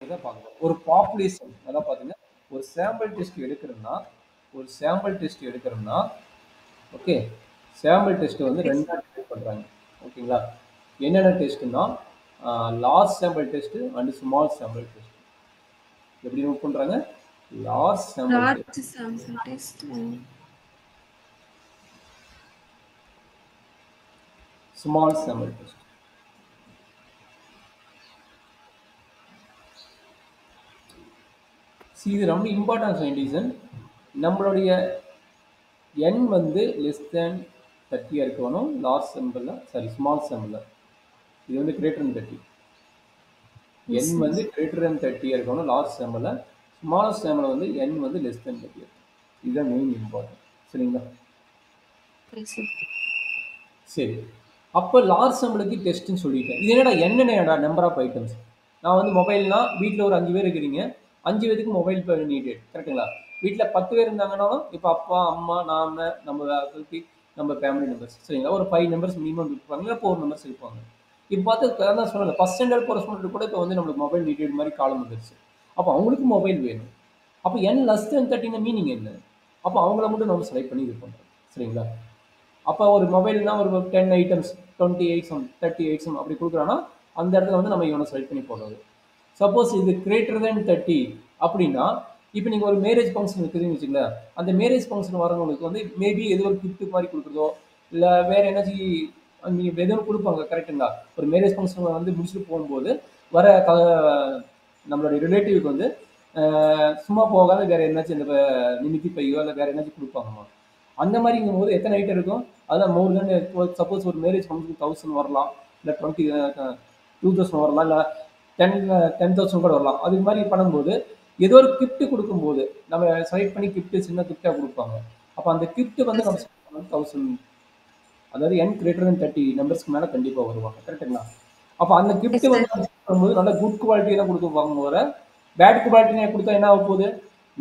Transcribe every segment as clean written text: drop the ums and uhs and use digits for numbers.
இதான் பார்க்கணும். ஒரு பாப்புலேஷன் அதான் பார்த்தீங்கன்னா, ஒரு சாம்பிள் டெஸ்ட் எடுக்கிறோம்னா ஓகே. சாம்பிள் டெஸ்ட் வந்து ஓகே 2ஆ சார். டிவைட் பண்றாங்க. ஓகேங்களா? என்னென்ன டெஸ்ட்னா, large sample test and small sample test. எப்படி நோட் பண்றாங்க? Large sample test, large sample test. Small sample test. இது ரொம்ப இம்பார்ட்டன்ட் ரீசன். நம்மளுடைய n வந்து லெஸ் தேன் 30 இருக்கணும் லார்ஜ் சாம்பிள்ல, சாரி ஸ்மால் சாம்பிள்ல. இது வந்து greater than 30. Yes n sir. வந்து கிரேட்டர் than 30 இருக்கணும் லார்ஜ் சாம்பிள்ல. ஸ்மால் சாம்பிள் வந்து n வந்து லெஸ் தேன் 30 இருக்கும். இதுதான் மெயின் இம்பார்ட்டன்ட். சரிங்களா? Okay sir. சரி. அப்போ லார்ஜ் சாம்பிளுக்கு டெஸ்ட்னு சொல்லிட்டேன். இது என்னடா நம்பர் ஆஃப் ஐட்டம்ஸ். நான் வந்து மொபைல்னா வீட்டில் ஒரு 5 பேர் இருக்கிறீங்க. 5 பேருக்கு மொபைல் நீடட். கரெக்ட்டுங்களா? வீட்டில் 10 பேர் இருந்தாங்கன்னாலும் இப்போ அப்பா அம்மா நாம நம்ம ஃபேமிலி, நம்ம ஃபேமிலி மெம்பர்ஸ் சரிங்களா? ஒரு 5 மெம்பர்ஸ் மினிமம் இருப்பாங்க, இல்லை 4 மெம்பர்ஸ் இருப்பாங்க. இப்போ பார்த்து நான் சொன்னல ஃபர்ஸ்ட் ஸ்டாண்டர்ட் போகிற ஸ்டூடெண்ட் கூட இப்போ வந்து நம்மளுக்கு மொபைல் நீடட் மாதிரி காலம் வந்துருச்சு. அப்போ அவங்களுக்கு மொபைல் வேணும். அப்போ n லெஸ் தேன் 30 மீனிங் என்ன? அப்போ அவங்கள மட்டும் நம்ம செலக்ட் பண்ணி இது பண்ணுறோம். சரிங்களா? அப்போ ஒரு மொபைல்னா ஒரு 10 ஐட்டம்ஸ், 20 ஐட்டம், 30 ஐட்டம் அப்படி கொடுக்குறான்னா அந்த இடத்துல வந்து நம்ம இவனை செலக்ட் பண்ணி போடுறது. சப்போஸ் இது கிரேட்டர் தேன் 30 அப்படின்னா, இப்போ நீங்கள் ஒரு மேரேஜ் ஃபங்க்ஷன் இருக்குதுன்னு வச்சுங்களேன், அந்த மேரேஜ் ஃபங்க்ஷன் வரவங்களுக்கு வந்து மேபி ஏதோ ஒரு கிஃப்ட் மாதிரி கொடுக்குறதோ, இல்லை வேற எனர்ஜி நீங்கள் எதுவும் கொடுப்பாங்க கரெக்டுங்களா? ஒரு மேரேஜ் ஃபங்க்ஷன் வந்து முடிச்சுட்டு போகும்போது வர நம்மளுடைய ரிலேட்டிவ்க்கு வந்து சும்மா போகாத வேற என்னாச்சும் இந்த நிமித்தி பையோ இல்லை வேற என்னாச்சும் கொடுப்பாங்கம்மா. அந்த மாதிரிங்கும் போது எத்தனை ஐட்டம் இருக்கும்? அதான் மோர் தென் சப்போஸ் ஒரு மேரேஜ் ஃபங்க்ஷன் 1000 வரலாம், இல்லை 2000 வரலாம், இல்லை 10,000 கூட வரலாம். அது மாதிரி பண்ணும்போது ஏதோ ஒரு கிஃப்ட் கொடுக்கும்போது நம்ம செலக்ட் பண்ணி கிஃப்ட் சின்ன கிஃப்டாக கொடுப்பாங்க. அப்போ அந்த கிஃப்ட் வந்து எஸ் நம்ம சார். select பண்ணது 1000, அதாவது n கிரேட்டர் than 30 நம்பர்ஸ்க்கு மேலே கண்டிப்பாக வருவாங்க. கரெக்டுங்களா? அப்போ அந்த கிஃப்ட் எஸ் வந்து சார். நம்ம select பண்ணும்போது நல்ல குட் குவாலிட்டியாக தான் கொடுத்துருப்பாங்க வர. பேட் குவாலிட்டியாக கொடுத்தா என்ன ஆக போகுது?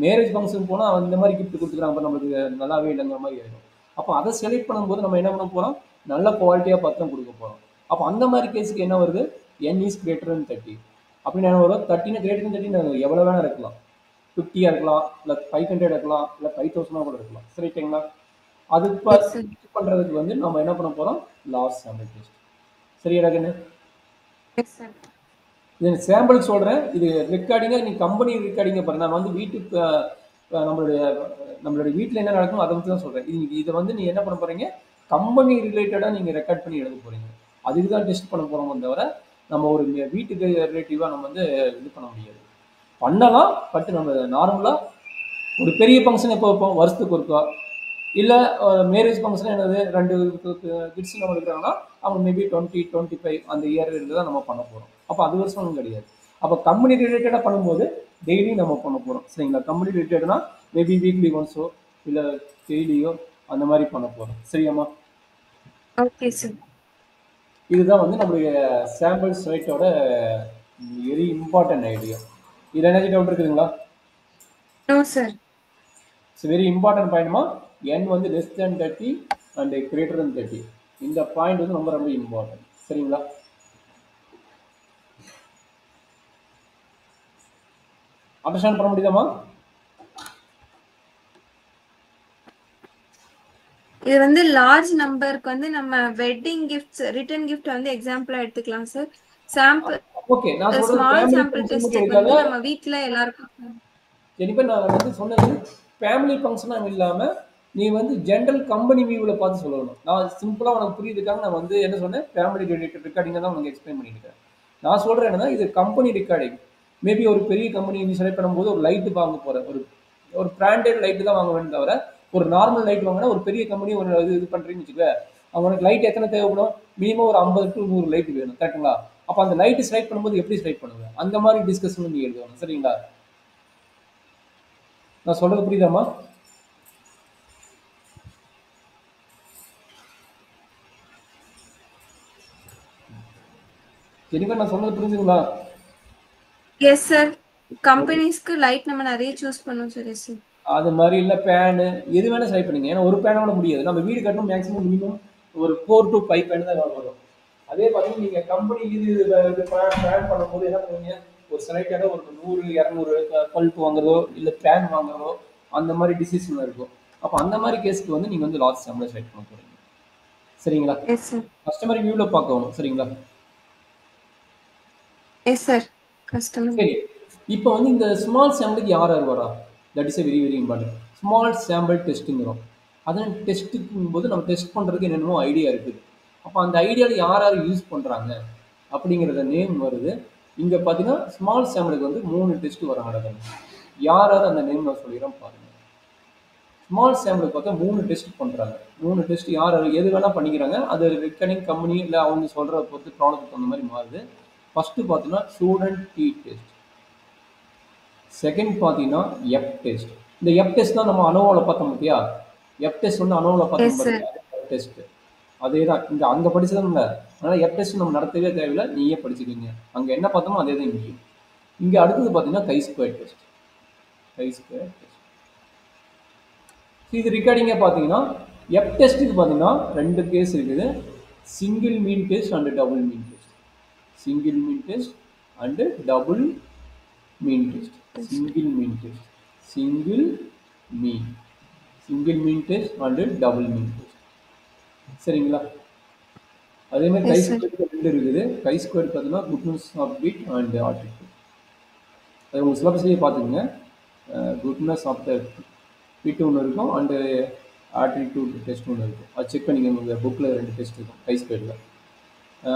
மேரேஜ் ஃபங்க்ஷன் போனால் அந்த மாதிரி கிஃப்ட் கொடுத்துக்கிறாங்க, அப்போ நம்மளுக்கு நல்லாவே இல்லைங்கிற மாதிரி ஆயிடும். அப்போ அதை செலக்ட் பண்ணும்போது நம்ம என்ன பண்ண போகிறோம்? நல்ல குவாலிட்டியாக பார்த்து தான் கொடுக்க போகிறோம். அப்போ அந்த மாதிரி கேஸுக்கு என்ன வருது? n is greater than 30. அப்படின்னு என்ன வரும்? 30 கிரேட்டர் than 30 எவ்வளோ வேணா இருக்கலாம். 50 இருக்கலாம், இல்லை 500 இருக்கலாம், இல்லை 5000 கூட இருக்கலாம். சரிங்களா? அது எஸ் சார். பண்றதுக்கு வந்து நம்ம என்ன பண்ண போறோம்? Large sample test. சரியா கண்ணு? Yes sir. இது சாம்பிள் சொல்றேன். இது ரெக்கார்டிங்கா நீ கம்பெனி ரெக்கார்டிங்க பாருங்க. நான் வந்து வீட்டுக்கு நம்மளுடைய நம்மளுடைய வீட்டில் என்ன நடக்கும் அதை பற்றி தான் சொல்றேன். இதை வந்து நீ என்ன பண்ண போறீங்க? கம்பெனி ரிலேட்டடா நீங்க ரெக்கார்ட் பண்ணி எழுத போறீங்க. அதுக்கு தான் டெஸ்ட் பண்ண போறோம் தவிர நம்ம ஒரு வீட்டுக்கு ரிலேட்டிவா நம்ம வந்து இது பண்ண முடியாது. பண்ணலாம், பட் நம்ம நார்மலா ஒரு பெரிய ஃபங்க்ஷன் எப்போ வைப்போம்? வருஷத்துக்கு ஒருக்கா. இல்லை மேரேஜ் ஃபங்க்ஷன் என்னது 2 கிட்ஸ் நம்ம இருக்கிறாங்கன்னா அவங்க மேபி 20, 25 அந்த இயர் இருந்து தான் நம்ம பண்ண போகிறோம். அப்போ அது வருஷம் கிடையாது. அப்போ கம்பெனி ரிலேட்டடாக பண்ணும்போது டெய்லி நம்ம பண்ண போகிறோம். சரிங்களா? கம்பெனி ரிலேட்டட்னா மேபி வீக்லி ஒன்ஸோ இல்லை டெய்லியோ அந்த மாதிரி பண்ண போகிறோம். சரியாம்மா? Okay sir. இதுதான் வந்து நம்மளுடைய சாம்பிள் சைட்டோட வெரி இம்பார்ட்டன்ட் ஐடியா. இதில் என்ன டவுட் இருக்குதுங்களா? No sir. It's very important பாயிண்ட்மா. n வந்து less than 30 and greater than 30. இந்த பாயிண்ட் வந்து ரொம்ப ரொம்ப இம்பார்ட்டன்ட். சரிங்களா? அண்டர்ஸ்டாண்ட் பண்ண முடியுதாம்மா? இது வந்து லார்ஜ் நம்பருக்கு வந்து நம்ம வெட்டிங் கிஃப்ட்ஸ், ரிட்டர்ன் கிஃப்ட் வந்து எக்ஸாம்பிளா எடுத்துக்கலாம் சார். சாம்பிள் ஓகே, நான் சொல்றது ஸ்மால் ஃபேமிலி சாம்பிள் ஃபங்க்ஷன் மட்டும் டெஸ்ட்டுக்கு எடுக்காத. வந்து நம்ம வீட்ல எல்லாருக்கும். இப்போ நான் வந்து சொன்னது ஃபேமிலி ஃபங்க்ஷனாக இல்லாமல் நீ வந்து ஜென்ரல் கம்பெனி வியூவில் பார்த்து சொல்லணும். நான் சிம்பிளாக உனக்கு புரியுதுக்காக நான் வந்து என்ன சொன்னேன்? ஃபேமிலி ரிலேட்டட் ரெக்கார்டிங்கை தான் உனக்கு எக்ஸ்பிளைன் பண்ணியிருக்கேன். நான் சொல்கிறேன் என்னன்னா, இது கம்பெனி ரெக்கார்டிங். மேபி ஒரு பெரிய கம்பெனி நீ செலக்ட் பண்ணும்போது ஒரு லைட்டு வாங்க போகிற, ஒரு ஒரு பிராண்டட் லைட்டு தான் வாங்க வேணும் தவிர ஒரு நார்மல் லைட் வாங்கினா ஒரு பெரிய கம்பெனி ஒரு இது பண்ணுறீங்கன்னு வச்சுக்க, அவனுக்கு லைட் எத்தனை தேவைப்படும்? மினிமம் ஒரு 50 to 100 லைட் வேணும். கரெக்டுங்களா? அப்போ அந்த லைட்டு செலக்ட் பண்ணும்போது எப்படி செலக்ட் பண்ணுவேன்? அந்த மாதிரி டிஸ்கஷன் நீ எழுதணும். சரிங்களா? நான் சொல்றது புரியுதாம்மா? ஜெனிஃபர், நான் சொன்னது புரிஞ்சுங்களா? Yes sir. கம்பெனிஸ்க்கு லைட் நம்ம நிறைய சூஸ் பண்ணோம் சார். Yes sir. அது மாதிரி இல்லை பேனு எது வேணால் செலக்ட் பண்ணுங்க. ஏன்னா ஒரு பேனோட முடியாது. நம்ம வீடு கட்டணும் மேக்ஸிமம் மினிமம் ஒரு 4 to 5 பேன் தான் வரும். அதே பார்த்தீங்கன்னா நீங்கள் கம்பெனி இது பிளான் பண்ணும்போது என்ன பண்ணுவீங்க? ஒரு செலக்டடாக ஒரு 100 200 பல்ப் வாங்குறதோ இல்லை பேன் வாங்குறதோ அந்த மாதிரி டிசிஷன் இருக்கும். அப்போ அந்த மாதிரி கேஸ்க்கு வந்து நீங்கள் வந்து லார்ஜ் சாம்பிளை செலக்ட் பண்ண போகிறீங்க. சரிங்களா? Yes sir. கஸ்டமர் வியூவில் பார்க்கணும். சரிங்களா? Yes sir. கஸ்டமர். சரி. இப்போ வந்து இந்த ஸ்மால் சாம்பிளுக்கு யார் யார் வரா? That is a very very important. Small sample டெஸ்ட்டுங்கிறோம். அதான் டெஸ்ட்டுக்கும் போது நம்ம டெஸ்ட் பண்ணுறதுக்கு என்னென்னமோ ஐடியா இருக்குது. அப்போ அந்த ஐடியாவில் யார் யார் யூஸ் பண்ணுறாங்க அப்படிங்கிறத நேம் வருது. இங்கே பார்த்தீங்கன்னா ஸ்மால் சாம்பிளுக்கு வந்து 3 டெஸ்ட் வர நடக்குது. யார் யார் அந்த நேம் நான் சொல்லிடுறேன் பாருங்க. ஸ்மால் சாம்பிளுக்கு பார்த்தா 3 டெஸ்ட் பண்ணுறாங்க. 3 டெஸ்ட் யார் யார் எது வேணால் பண்ணிக்கிறாங்க. அது ரெக்கனிங் கம்பெனி இல்லை அவங்க சொல்கிற பொறுத்து ப்ராடக்ட் அந்த மாதிரி மாறுது. ஃபஸ்ட்டு பார்த்தீங்கன்னா ஸ்டூடெண்ட் டி டெஸ்ட். செகண்ட் பார்த்தீங்கன்னா எஃப் டெஸ்ட். இந்த எஃப் டெஸ்ட் தான் நம்ம அனோவாவில் பார்த்தோம் பார்த்தியா? எஃப் டெஸ்ட் வந்து அனோவாவில் பார்த்தோம் எஸ் சார். பார்த்தியா? எஃப் டெஸ்ட் அதே தான் இங்கே அங்கே படிச்சதும் இல்லை. அதனால் எஃப் டெஸ்ட் நம்ம நடத்தவே தேவையில்லை, நீயே படிச்சுக்கிங்க. அங்கே என்ன பார்த்தோமோ அதே தான் இங்கேயும். இங்கே அடுத்தது பார்த்தீங்கன்னா chi square test. Chi square test இது ரெக்கார்டிங்காக பார்த்தீங்கன்னா எஃப் டெஸ்ட்டுக்கு பார்த்தீங்கன்னா 2 கேஸ் இருக்குது. Single mean test and double mean test. Single mean test and double mean test. Single mean test, single mean, single mean test and double mean test. சரிங்களா? அதே மாதிரி chi S sir. ஸ்கொயருக்கு 2 இருக்குது. Chi square பார்த்தீங்கன்னா goodness of fit and attitude. அது உங்கள் சிலபஸ்லேயே பார்த்துக்குங்க. Goodness of the bit ஒன்று இருக்கும் அண்டு ஆட்டிடியூட் டெஸ்ட் ஒன்று இருக்கும். அது செக் பண்ணிக்கோங்க. உங்கள் புக்கில் 2 டெஸ்ட் இருக்கும் கை ஸ்கொயரில்.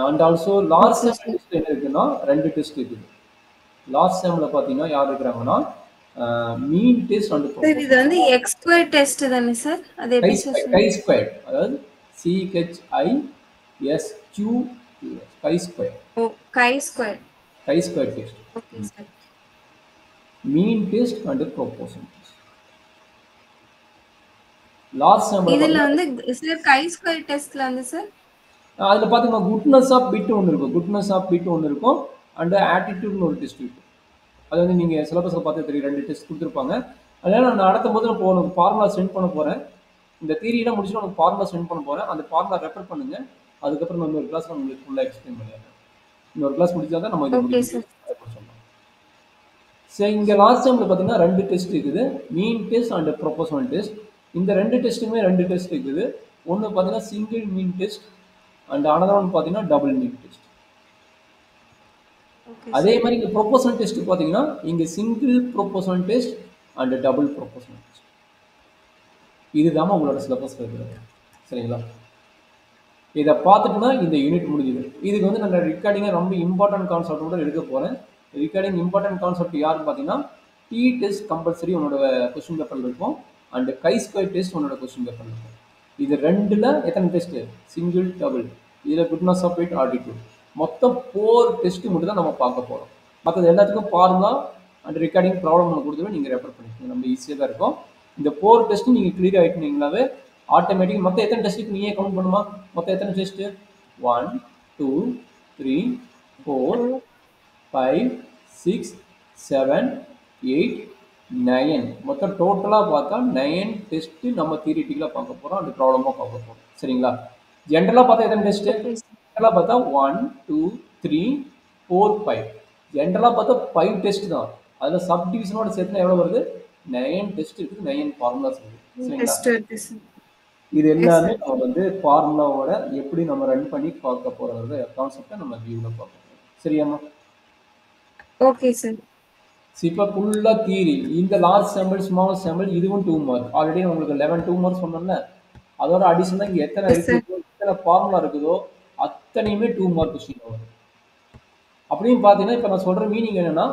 And also large okay sample sir. Test என்ன இருக்குன்னா 2 டெஸ்ட் இருக்குது. லார்ஜ் சாம்பிளில் பார்த்தீங்கன்னா யார் இருக்கிறாங்கன்னா மீன் டெஸ்ட் அண்ட் சார் இது வந்து எக்ஸ் ஸ்கொயர் டெஸ்ட் தானே சார்? அது கை எப்படி சார் ஸ்கொயர். சொல்லுங்க? கை ஸ்கொயர் அதாவது CHISQ chi square. Oh, chi square. Chi square test. Okay sir. Mean test and proportion test. Large sample இதுல பார்த்தீங்கன்னா வந்து சார் கை ஸ்கொயர் டெஸ்ட்ல வந்து சார் அதில் பார்த்தீங்கன்னா குட்னஸ் ஆஃப் பிட் ஒன்று இருக்கும். குட்னஸ் ஆஃப் பிட் ஒன்று இருக்கும் அண்ட் ஆட்டிடியூட்னு ஒரு டெஸ்ட் இருக்கும். அது வந்து நீங்கள் சிலபஸில் பார்த்து தெரியும். 2 டெஸ்ட் கொடுத்துருப்பாங்க. அதனால் நான் நடத்தும் போது நான் உனக்கு ஃபார்முலா சென்ட் பண்ண போகிறேன். இந்த தியரியெல்லாம் முடிச்சுட்டு உனக்கு ஃபார்முலா சென்ட் பண்ண போகிறேன். அந்த ஃபார்முலா ரெஃபர் பண்ணுங்கள். அதுக்கப்புறம் நான் இன்னொரு கிளாஸ் உங்களுக்கு ஃபுல்லாக எக்ஸ்பிளைன் பண்ணிடுறேன். இன்னொரு கிளாஸ் முடிச்சா தான் நம்ம இதை ஓகே முடிக்க சார். முடியும். அதுக்கு சொன்னோம். சரி, இங்கே லாஸ்ட் டைமில் பார்த்தீங்கன்னா 2 டெஸ்ட் இருக்குது. மீன் டெஸ்ட் அண்ட் ப்ரொபோஷனல் டெஸ்ட். இந்த 2 டெஸ்ட்டுமே 2 டெஸ்ட் இருக்குது. ஒன்று பார்த்தீங்கன்னா single mean test and another one பார்த்தீங்கன்னா டபுள் மீன் டெஸ்ட். ஓகே அதே சார். மாதிரி இங்கே ப்ரொபோஷனல் டெஸ்ட் பார்த்தீங்கன்னா இங்கே single proportional test and double proportional test. இதுதான் உங்களோட சிலபஸில் இருக்கிறது. சரிங்களா? இதை பார்த்துட்டுனா இந்த யூனிட் முடிஞ்சுது. இதுக்கு வந்து நான் ரெக்கார்டிங்காக ரொம்ப இம்பார்ட்டன்ட் கான்செப்ட் கூட எடுக்க போகிறேன். ரெக்கார்டிங் இம்பார்ட்டன்ட் கான்செப்ட் யாருன்னு பார்த்தீங்கன்னா டி டெஸ்ட் கம்பல்சரி உன்னோட கொஸ்டின் பேப்பரில் இருக்கும் அண்ட் கை ஸ்கொயர் டெஸ்ட் உன்னோட கொஸ்டின் பேப்பரில் இருக்கும். இது 2ல் எத்தனை டெஸ்ட்டு? Single, double. இதில் குட்னஸ் ஆஃப் பிட், ஆட்டிடியூட். மொத்தம் 4 டெஸ்ட்டு மட்டும் தான் நம்ம பார்க்க போகிறோம். மற்றது எல்லாத்துக்கும் ஃபார்முலா அண்ட் ரெக்கார்டிங் ப்ராப்ளம் ஒன்று கொடுத்துருவோம். நீங்கள் ரெஃபர் பண்ணிக்கோங்க. நம்ம ஈஸியாக தான் இருக்கும். இந்த 4 டெஸ்ட்டு நீங்கள் கிளியர் ஆகிட்டீங்கன்னாவே ஆட்டோமேட்டிக் மொத்தம் எத்தனை டெஸ்ட்டுக்கு நீயே கவுண்ட் பண்ணுமா? மொத்தம் எத்தனை டெஸ்ட்டு? 1 2 3 4 5 6 7 8 9. மொத்தம் டோட்டலாக பார்த்தா 9 டெஸ்ட்டு நம்ம தியரிட்டிக்கலாக பார்க்க போகிறோம். அந்த ப்ராப்ளமாக பார்க்க போகிறோம். சரிங்களா? ஜென்ரலாக பார்த்தா எத்தனை டெஸ்ட்டு? Okay sir. ஜென்ரலாக பார்த்தா 1 2 3 4 5. ஜென்ரலாக பார்த்தா 5 டெஸ்ட் தான். அதில் சப் டிவிஷனோட சேர்த்துனா எவ்வளோ வருது? 9 டெஸ்ட் இருக்குது, 9 ஃபார்முலாஸ் இருக்குது. சரிங்களா? டெஸ்ட் இருக்கு சார். இது எஸ் எல்லாமே சார். நம்ம வந்து ஃபார்முலாவோட எப்படி நம்ம ரன் பண்ணி பார்க்க போகிறது கான்செப்டை நம்ம வியூவில் பார்க்க போகிறோம். சரியாம்மா? Okay sir. இப்போ ஃபுல்லாக தியரி. இந்த லார்ஜ் சாம்பிள், ஸ்மால் சாம்பிள் இதுவும் 2 மார்க். ஆல்ரெடி உங்களுக்கு 11 2 மார்க் சொன்னோம்ல. அதோட அடிஷனலாக இங்கே எத்தனை எஸ் சார். இருக்குதோ, எத்தனை ஃபார்முலா இருக்குதோ அத்தனையுமே 2 மார்க் கொஸ்டின் வரும். அப்படின்னு பார்த்தீங்கன்னா இப்போ நான் சொல்கிற மீனிங் என்னென்னா